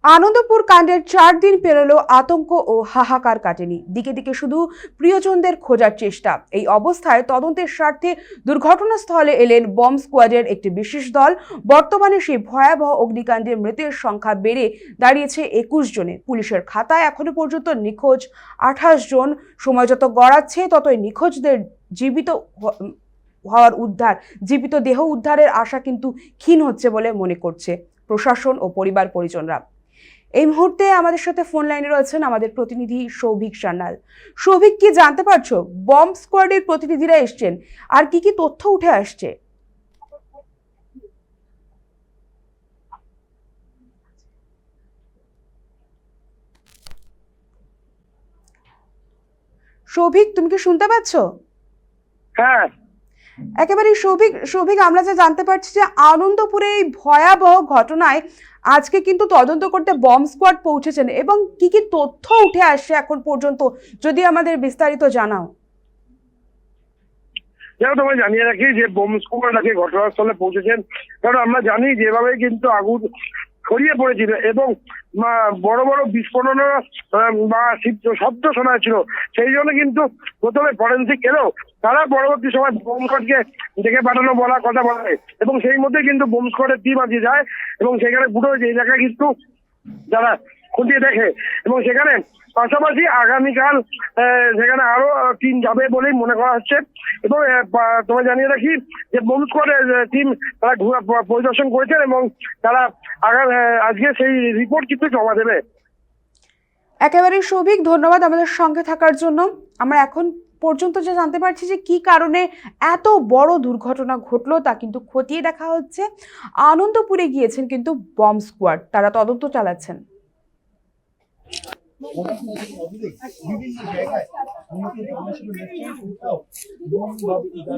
আনন্দপুর কাণ্ডের 4 দিন পেরোলো, আতঙ্ক ও হাহাকার কাটেনি। দিকে দিকে শুধু প্রিয়জনদের খোঁজার চেষ্টা। এই অবস্থায় তদন্তের স্বার্থে দুর্ঘটনাস্থলে এলেন বম্ব স্কোয়াডের একটি বিশেষ দল। বর্তমানে সেই ভয়াবহ অগ্নিকাণ্ডে মৃতের সংখ্যা বেড়ে দাঁড়িয়েছে 21 জনে। পুলিশের খাতায় এখনো পর্যন্ত নিখোঁজ 28 জন। সময় যত গড়াচ্ছে ততই নিখোঁজদের জীবিত দেহ উদ্ধারের আশা কিন্তু ক্ষীণ হচ্ছে বলে মনে করছে প্রশাসন ও পরিবার পরিজনরা। এই মুহূর্তে আমাদের সাথে ফোন লাইনে রয়েছেন আমাদের প্রতিনিধি সৌভিক সান্যাল। সৌভিক, কি জানতে পারছো? বম্ব স্কোয়াডের প্রতিনিধিরা এসছেন, আর কি কি তথ্য উঠে আসছে? সৌভিক, তুমি কি শুনতে পাচ্ছ? হ্যাঁ, একেবারেই সৌভিক সৌভিক আমরা যা জানতে পারছি যে আনন্দপুরে এই ভয়াবহ ঘটনায় আজকে কিন্তু তদন্ত করতে বম্ব স্কোয়াড পৌঁছেছেন, এবং কি কি তথ্য উঠে আসছে এখন পর্যন্ত, যদি আমাদের বিস্তারিত জানাও। যেন তোমায় জানিয়ে রাখি যে বোম স্কোয়াড নাকি ঘটনাস্থলে পৌঁছেছেন। কারণ আমরা জানি যেভাবে কিন্তু আগুন ছড়িয়ে পড়েছিল এবং বড় বড় বিস্ফোরণের বা শব্দ শোনা ছিল, সেই জন্য কিন্তু প্রথমে ফরেন্সিক এলো, তারা পরবর্তী সময় বোম স্কোয়াডকে ডেকে পাঠানো বলার কথা বলে এবং সেই মধ্যে কিন্তু বোম স্কোয়াডের টিম আসে যায় এবং সেখানে পুরো যে জায়গায় কিন্তু যারা খুঁটিয়ে দেখে এবং সেখানে পাশাপাশি আগামীকাল সেখানে আরো টিম যাবে বলেই মনে করা হচ্ছে। এবং তোমায় জানিয়ে রাখি যে বোম স্কোয়াডের টিম তারা পরিদর্শন করেছেন এবং তারা আজকে সেই রিপোর্ট কিন্তু জমা দেবে। একেবারে সৌভিক, ধন্যবাদ আমাদের সঙ্গে থাকার জন্য। আমরা এখন পর্যন্ত যা জানতে পারছি যে কি কারণে এত বড় দুর্ঘটনা ঘটলো তা কিন্তু খতিয়ে দেখা হচ্ছে। আনন্দপুরে গিয়েছেন কিন্তু বম্ব স্কোয়াড, তারা তদন্ত চালাচ্ছেন। বিভিন্ন জায়গায়